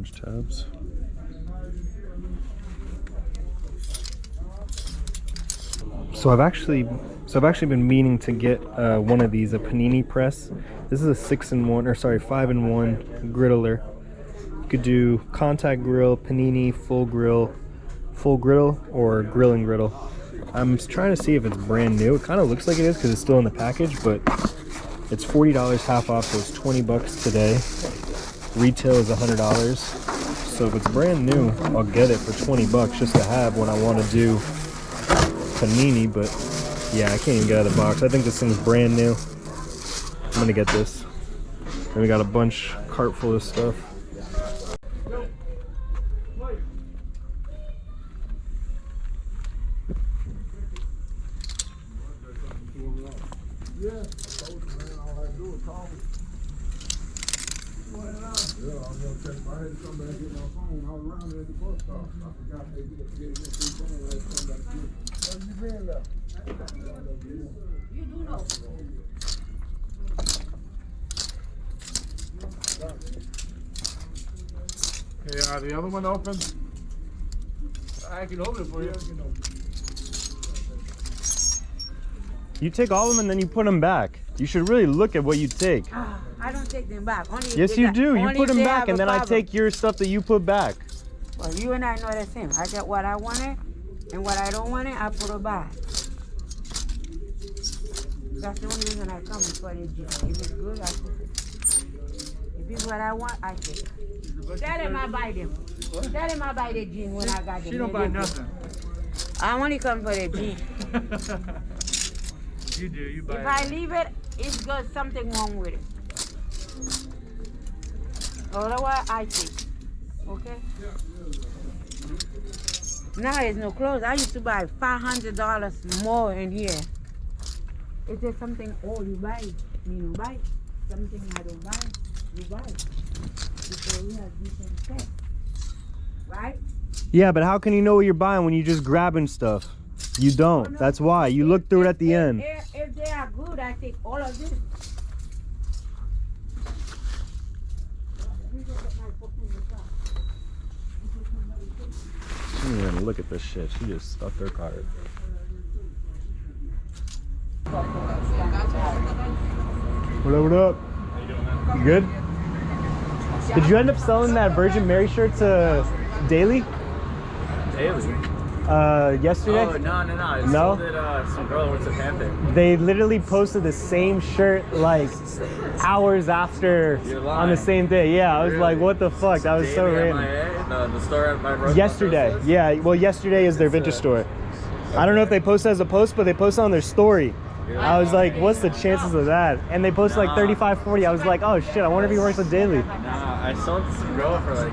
orange tabs. So I've actually been meaning to get one of these, a panini press. This is a 6-in-1, or sorry, 5-in-1 griddler. You could do contact grill, panini, full griddle, or grill and griddle. I'm trying to see if it's brand new. It kind of looks like it is because it's still in the package, but it's $40 half off, so it's 20 bucks today. Retail is $100. So if it's brand new, I'll get it for 20 bucks just to have when I want to do panini. But yeah, I can't even get out of the box. I think this thing's brand new. I'm gonna get this. And we got a cart full of stuff. Yeah, the other one open? I can open it for you. You take all of them and then you put them back. You should really look at what you take. I don't take them back. Only Yes, you do. You put them back and then I problem. take your stuff that you put back. Well, you and I know the same. I get what I wanted, and what I don't want it, I put it back. That's the only reason I come is for the gym. If it's good, I take it. If it's what I want, I take it. Tell them I buy them. What? Tell them I buy the gin when I got them. She don't buy nothing. I only come for the gin. You do, you buy If I leave it, it's got something wrong with it. Otherwise, I take it. Okay? Now there's no clothes. I used to buy $500 more in here. If there's something old, you buy it. You don't buy it. Something I don't buy, you buy it. Because we have different stuff. Right? Yeah, but how can you know what you're buying when you're just grabbing stuff? You don't. No, That's why. You look through it at the end. If they are good, I take all of them. She didn't even look at this shit. She just stuck her card. What up, what up? How you doing, man? You good? Did you end up selling that Virgin Mary shirt to Daily? Daily? Yesterday? Oh, no. I No? sold it, some girl went to Panther. They literally posted the same shirt like hours after You're on lying. the same day. Yeah, I was Really? like, what the fuck? That was so Daily random. MIA? The store at my road. Yesterday, yeah. Well, yesterday is their vintage store. I don't know if they posted as a post, but they posted on their story. I was like, what's the chances of that? And they posted like 35, 40. I was like, oh shit, I wonder if he works with Daily. Nah, I sold some girl for like,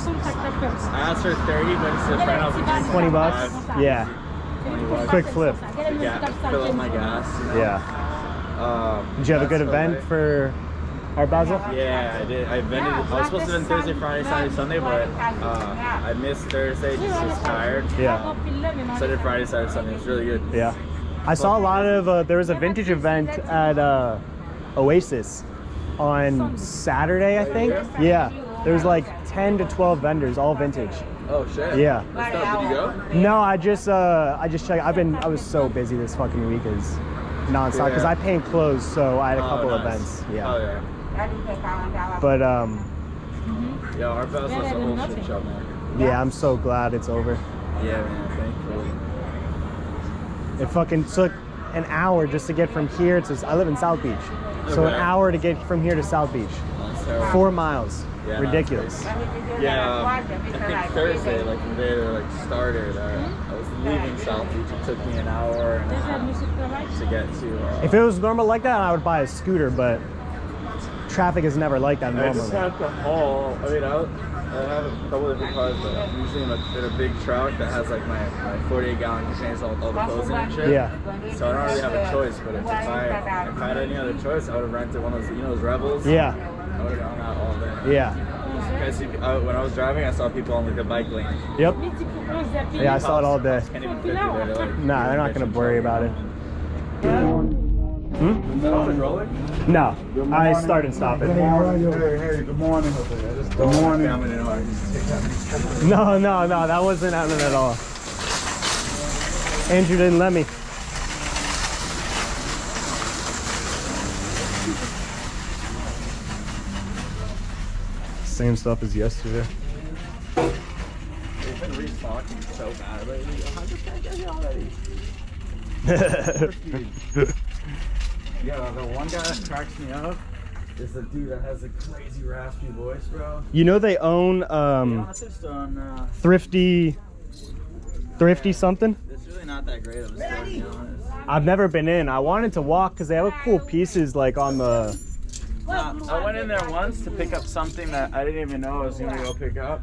I asked her 30, but it's a friend out for 20 bucks? Yeah. 20 bucks. Quick flip. Yeah, fill up my gas. You know? Yeah. Did you have a good that's event okay. for Art Basel? Yeah, I did. I was supposed to vend Thursday, Friday, Saturday, Sunday, but I missed Thursday, just was tired. Yeah. So I did Friday, Saturday, Sunday. It was really good. Yeah. I saw a lot of, there was a vintage event at Oasis on Saturday, I think. Yeah. There was like 10 to 12 vendors, all vintage. Oh shit. Yeah. That's dope. Did you go? No, I just checked. I was so busy this fucking week is nonstop because I paint clothes, so I had a couple nice. events. Yeah. Oh yeah. But Yeah, our bus was a whole shit show, man. yeah, I'm so glad it's over. Yeah, man. Thankfully. It fucking took an hour just to get from here to. I live in South Beach, so an Okay. hour to get from here to South Beach. That's terrible. 4 miles. Yeah, Ridiculous. Yeah, I think Thursday, like the day they started, I was leaving South Beach. It took me an hour and a half to get to. If it was normal like that, I would buy a scooter, but traffic is never like that I just normally. have to haul. I mean, I have a couple different cars, but I'm usually in a big truck that has like my 48-gallon contains all the clothes in and shit. Yeah. So I don't really have a choice. But if I had any other choice, I would have rented one of those, those Rebels. Yeah. I would have gone out all day. Yeah. Because when I was driving, I saw people on like the bike lane. Yep. Yeah, I saw it all day. Can't even fit through there. They're like, Nah, they're not gonna worry about it. Hmm? The phone is rolling? No, I start and stop it. Hey, good morning. Good morning. No, that wasn't happening at all. Andrew didn't let me. Same stuff as yesterday. They've been restocking so bad lately. How did that get here already? Yeah, the one guy that cracks me up is the dude that has a crazy raspy voice, bro. You know they own Thrifty something? It's really not that great of a store, to be honest. I've never been in. I wanted to walk because they have cool pieces like on the. I went in there once to pick up something that I didn't even know I was gonna go pick up.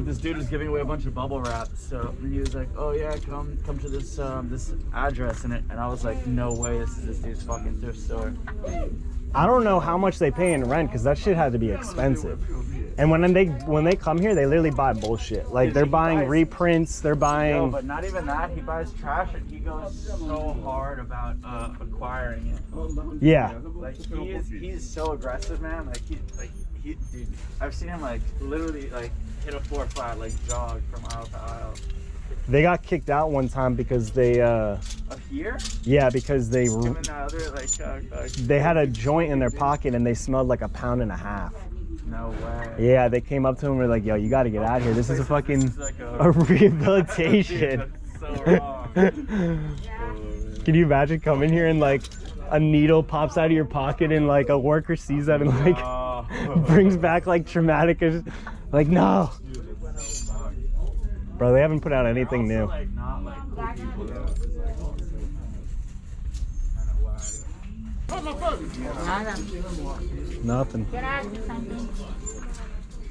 This dude was giving away a bunch of bubble wrap, so he was like, "Oh yeah, come to this this address," and I was like, "No way, this is this dude's fucking thrift store." I don't know how much they pay in rent because that shit had to be expensive. And when they come here, they literally buy bullshit. Like they're buying reprints, they're buying. No, but not even that. He buys trash, and he goes so hard about acquiring it. Yeah. Like he's so aggressive, man. Like he, dude. I've seen him like literally like hit a 4 flat, like jog from aisle to aisle. They got kicked out one time because they. Here? Yeah, because they. Him and the other like. They had a joint in their pocket and they smelled like 1.5 pounds. No way. Yeah, they came up to him and were like, "Yo, you got to get out of here. This is a fucking This is like a rehabilitation." That's so wrong. Can you imagine coming here and like a needle pops out of your pocket and like a worker sees that and like brings back like traumatic, like no. Bro, they haven't put out anything new. Like, not like cool people, though. It's like, Nothing. Can I ask you something?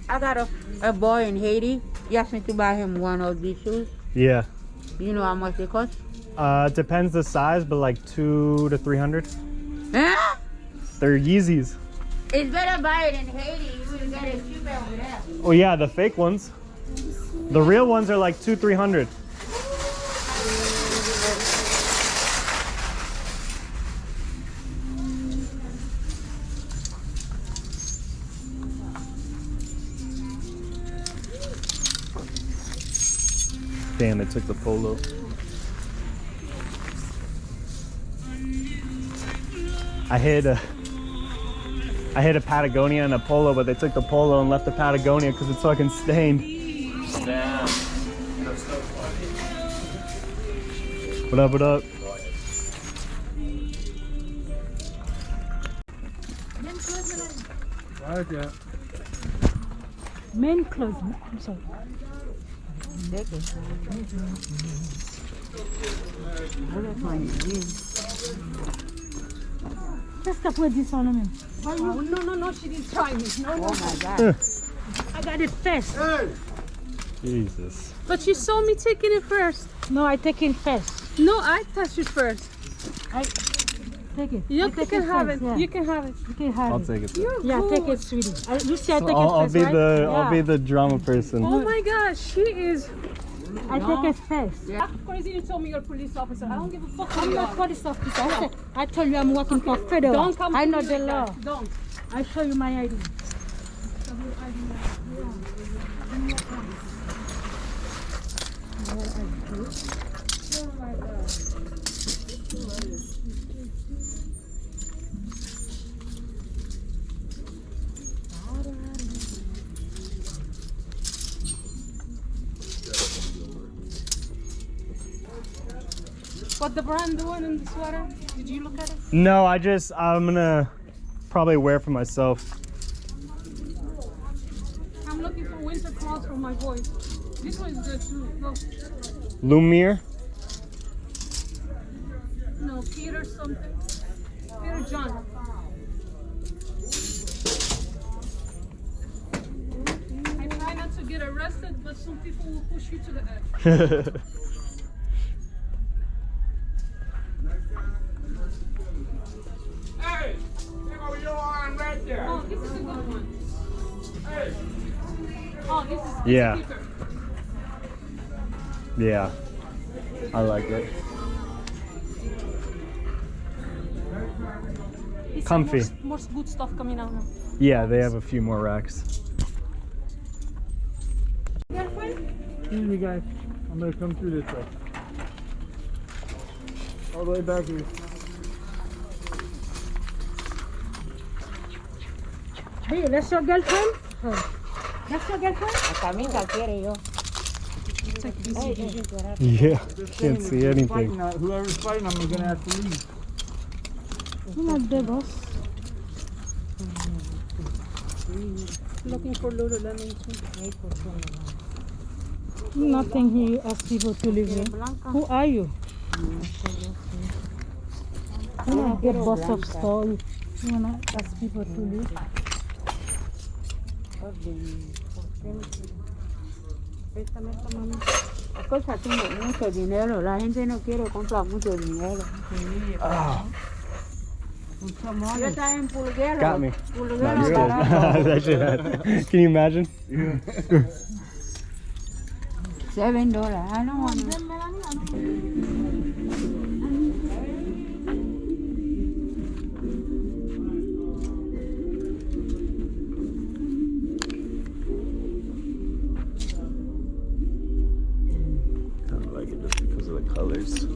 I got a boy in Haiti. He asked me to buy him one of these shoes. Yeah. You know how much they cost? Depends the size, but like 200 to 300. Huh? They're Yeezys. It's better buy it in Haiti. You will get it cheaper over there. Oh yeah, the fake ones. The real ones are like 200-300. Damn, they took the polo. I hit a Patagonia and a polo, but they took the polo and left the Patagonia because it's fucking stained. damn. That's so funny. What up, what up? Okay. Men clothes. I'm sorry. Take it. I just want it. Qu'est-ce que tu dis son même? Oh, no, she didn't try me. No. Oh my God. I got it first. Jesus. But you saw me taking it first. No, I take it first. No, I touched it first. I take it. You I take can have it. first, yeah. You can have it. You can have I'll it. take it. Then. You're Yeah, good. take it, sweetie. You see, I take I'll it first, be right? the Yeah. I'll be the drama person. Oh my gosh, she is. I take it first. Of course, you told me you're a police officer. I don't give a fuck. I'm not police officer. I told you I'm working for federal. Don't come. I to know me the like law. that. Don't. I show you my ID. What the brand doing in the sweater? Did you look at it? No, I'm gonna probably wear for myself. I'm looking for winter clothes for my boys. This one is good too. Go. Lumiere. No, Peter something. Peter John. I try not to get arrested, but some people will push you to the edge. Hey, there go your arm right there. Oh, this is a good one. Hey. Oh, this is Yeah. Peter. Yeah. I like it. It's Comfy. More good stuff coming out now. Yeah, they have a few more racks. Excuse me, guys. I'm gonna come through this way. All the way back here. Hey, that's your girlfriend? Oh. That's your girlfriend? Camisa quiere yo. Yeah, can't see anything. Whoever's fighting, I'm gonna have to leave. You like the boss? Looking for Lululemon too. Nothing here you ask people to live in. Who are you? You wanna get boss of store. You wanna ask people to live. Las cosas tienen mucho dinero, la gente no quiere comprar mucho dinero. Yo estaba en pulguero. Got me. Pulguero You're good. barato. That shit had- Can you imagine? $7. I don't want to. I don't like it just because of the colors.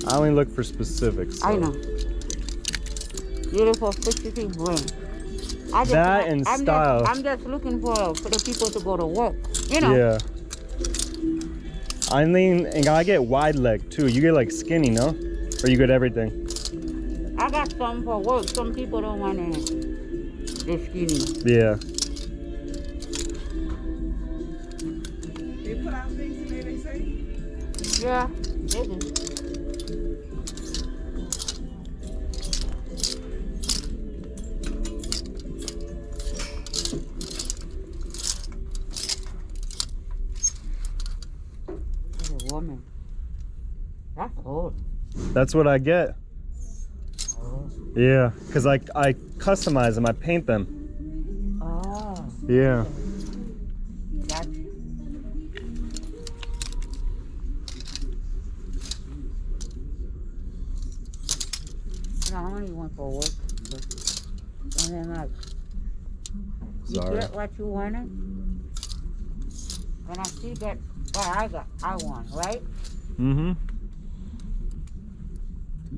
I only look for specifics. I so. know. Beautiful specific brand. That and style. I'm just looking for the people to go to work. You know. Yeah. I mean, and I get wide leg too. You get like skinny, no? Or you get everything? I got some for work. Some people don't want the skinny. Yeah. They put out things today, they say? Yeah, they do. There's a woman. That's old. That's what I get. Yeah, because I customize them. I paint them. Oh, Yeah. that's I only went for work. And then like, you Sorry. get what you wanted. And I still get what I want, right? Mm-hmm.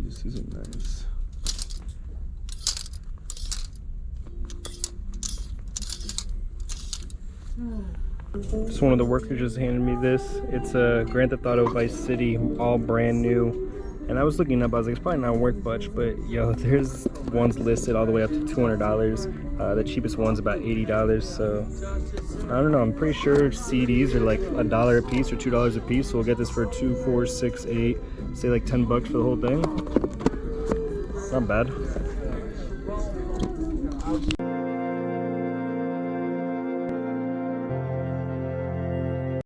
This isn't nice. Just one of the workers just handed me this. It's a Grand Theft Auto Vice City, all brand new. And I was looking up, I was like, it's probably not worth much, but yo, there's ones listed all the way up to $200. The cheapest one's about $80. So I don't know, I'm pretty sure CDs are like $1 a piece or $2 a piece. So we'll get this for 2, 4, 6, 8, say like 10 bucks for the whole thing. Not bad.